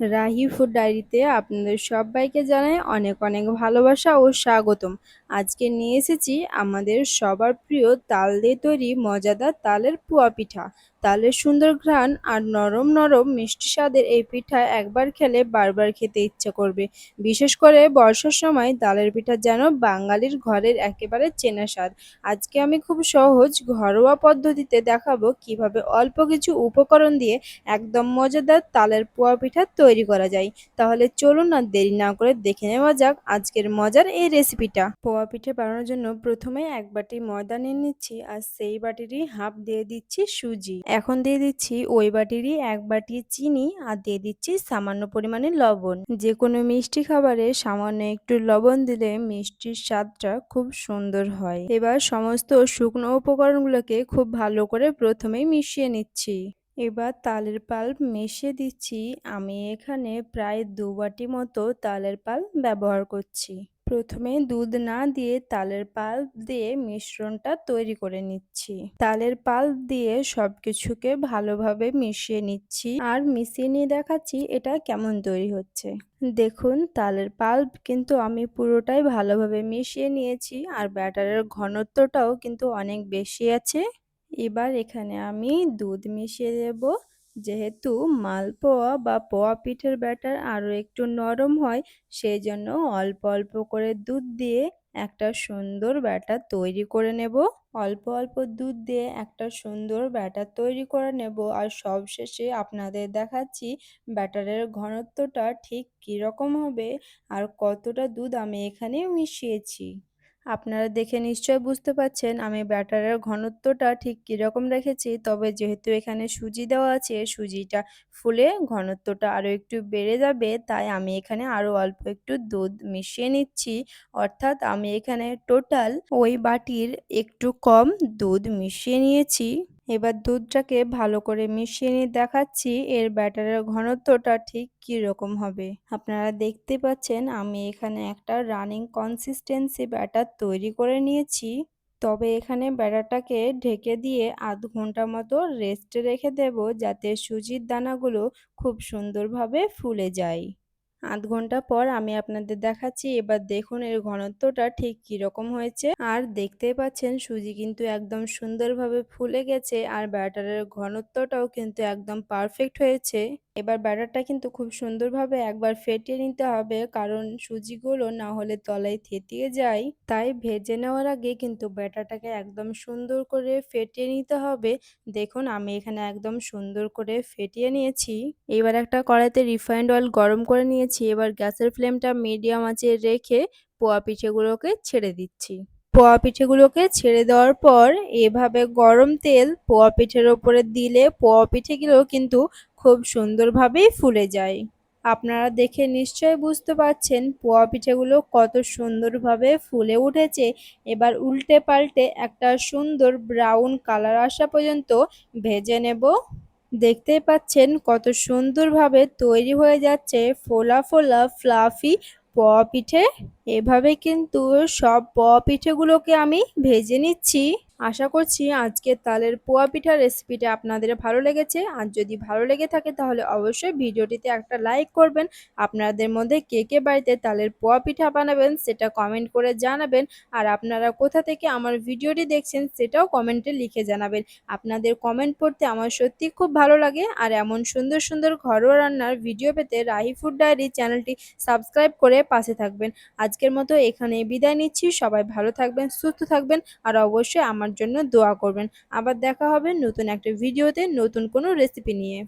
Rahi food ডায়েরিতে আপনাদের সবাইকে জানাই অনেক অনেক ভালোবাসা ও স্বাগতম। আজকে নিয়ে এসেছি আমাদের সবার প্রিয় তাল দিয়ে তৈরি মজাদার তালের পুয়া পিঠা। তালের সুন্দর ঘ্রাণ আর নরম নরম মিষ্টি স্বাদের এই পিঠা একবার খেলে বারবার খেতে ইচ্ছে করবে। বিশেষ করে বর্ষার সময় তালের পিঠা যেন বাঙালির ঘরের একেবারে চেনা স্বাদ। আজকে আমি খুব সহজ ঘরোয়া পদ্ধতিতে দেখাবো কিভাবে অল্প কিছু উপকরণ দিয়ে একদম মজাদার তালের পোয়া পিঠা তৈরি করা যায়। তাহলে চলুন আর দেরি না করে দেখে নেওয়া যাক আজকের মজার এই রেসিপিটা। পোয়া পিঠে বানানোর জন্য প্রথমে এক বাটি ময়দা নিয়ে নিচ্ছি আর সেই বাটিরই হাফ দিয়ে দিচ্ছি সুজি। এখন দিয়ে দিচ্ছি ওই বাটিরই এক বাটি চিনি আর দিয়ে দিচ্ছি সামান্য পরিমাণে লবণ। যে কোনো মিষ্টি খাবারে সামান্য একটু লবণ দিলে মিষ্টির স্বাদটা খুব সুন্দর হয়। এবার সমস্ত শুকনো উপকরণগুলোকে খুব ভালো করে প্রথমেই মিশিয়ে নিচ্ছি। এবার তালের পাল্প মিশিয়ে দিচ্ছি। আমি এখানে প্রায় 2 বাটি মতো তালের পাল্প ব্যবহার করছি। প্রথমে দুধ না দিয়ে তালের পাল্প দিয়ে মিশ্রণটা তৈরি করে নিচ্ছি। তালের পাল্প দিয়ে সবকিছুকে ভালোভাবে মিশিয়ে নিচ্ছি আর মিশিয়ে নিয়ে দেখাচ্ছি এটা কেমন তৈরি হচ্ছে। দেখুন তালের পাল্প কিন্তু আমি পুরোটাই ভালোভাবে মিশিয়ে নিয়েছি আর ব্যাটারের ঘনত্বটাও কিন্তু অনেক বেশি আছে। এবার এখানে আমি দুধ মিশিয়ে দেব। যেহেতু মালপোয়া বা পোয়া পিঠের ব্যাটার আরও একটু নরম হয়, সেই জন্য অল্প অল্প করে দুধ দিয়ে একটা সুন্দর ব্যাটার তৈরি করে নেব। অল্প অল্প দুধ দিয়ে একটা সুন্দর ব্যাটার তৈরি করে নেব আর সবশেষে আপনাদের দেখাচ্ছি ব্যাটারের ঘনত্বটা ঠিক কীরকম হবে আর কতটা দুধ আমি এখানে মিশিয়েছি। আপনারা দেখে নিশ্চয় বুঝতে পারছেন আমি ব্যাটারের ঘনত্বটা ঠিক কীরকম রেখেছি। তবে যেহেতু এখানে সুজি দেওয়া আছে, সুজিটা ফুলে ঘনত্বটা আরও একটু বেড়ে যাবে, তাই আমি এখানে আরও অল্প একটু দুধ মিশিয়ে নিচ্ছি। অর্থাৎ আমি এখানে টোটাল ওই বাটির একটু কম দুধ মিশিয়ে নিয়েছি। এবার দুধটাকে ভালো করে মিশিয়ে নিয়ে দেখাচ্ছি এর ব্যাটারের ঘনত্বটা ঠিক কীরকম হবে। আপনারা দেখতে পাচ্ছেন আমি এখানে একটা রানিং কনসিস্টেন্সি ব্যাটার তৈরি করে নিয়েছি। তবে এখানে ব্যাটারটাকে ঢেকে দিয়ে আধ ঘন্টা মতো রেস্টে রেখে দেব, যাতে সুজির দানাগুলো খুব সুন্দরভাবে ফুলে যায়। আধ ঘন্টা পর আমি আপনাদের দেখাচ্ছি। এবার দেখুন এর ঘনত্বটা ঠিক কীরকম হয়েছে। আর দেখতেই পাচ্ছেন সুজি কিন্তু একদম সুন্দরভাবে ফুলে গেছে আর ব্যাটারের ঘনত্বটাও কিন্তু একদম পারফেক্ট হয়েছে। এবার ব্যাটারটা কিন্তু খুব সুন্দরভাবে একবার ফেটিয়ে নিতে হবে, কারণ সুজিগুলো না হলে তলায় থেতিয়ে যায়। তাই ভেজে নেওয়ার আগে কিন্তু ব্যাটারটাকে একদম সুন্দর করে ফেটিয়ে নিতে হবে। দেখুন আমি এখানে একদম সুন্দর করে ফেটিয়ে নিয়েছি। এবার একটা কড়াইতে রিফাইন্ড অয়েল গরম করে নিয়েছি। এবার গ্যাসের ফ্লেমটা মিডিয়াম আঁচে রেখে পোয়া পিঠেগুলোকে ছেড়ে দিচ্ছি। পোয়া পিঠেগুলোকে ছেড়ে দেওয়ার পর এভাবে গরম তেল পোয়া পিঠের ওপরে দিলে পোয়া পিঠেগুলো কিন্তু খুব সুন্দরভাবেই ফুলে যায়। আপনারা দেখে নিশ্চয়ই বুঝতে পারছেন পোয়া পিঠেগুলো কত সুন্দরভাবে ফুলে উঠেছে। এবার উল্টে পাল্টে একটা সুন্দর ব্রাউন কালার আসা পর্যন্ত ভেজে নেব। দেখতেই পাচ্ছেন কত সুন্দরভাবে তৈরি হয়ে যাচ্ছে ফোলা ফোলা ফ্লাফি পোয়া পিঠে। এভাবে কিন্তু সব পোয়া পিঠেগুলোকে আমি ভেজে নিচ্ছি। আশা করছি আজকের তালের পোয়া পিঠার রেসিপিটা আপনাদের ভালো লেগেছে। আর যদি ভালো লেগে থাকে তাহলে অবশ্যই ভিডিওটিতে একটা লাইক করবেন। আপনাদের মধ্যে কে কে বাড়িতে তালের পোয়া পিঠা বানাবেন সেটা কমেন্ট করে জানাবেন। আর আপনারা কোথা থেকে আমার ভিডিওটি দেখছেন সেটাও কমেন্টে লিখে জানাবেন। আপনাদের কমেন্ট পড়তে আমার সত্যি খুব ভালো লাগে। আর এমন সুন্দর সুন্দর ঘরোয়া রান্নার ভিডিও পেতে রাহি ফুড ডায়েরি চ্যানেলটি সাবস্ক্রাইব করে পাশে থাকবেন। আজকের মতো এখানেই বিদায় নিচ্ছি। সবাই ভালো থাকবেন, সুস্থ থাকবেন আর অবশ্যই আমার জন্য দোয়া করবেন। আবার দেখা হবে নতুন একটা ভিডিওতে নতুন কোনো রেসিপি নিয়ে।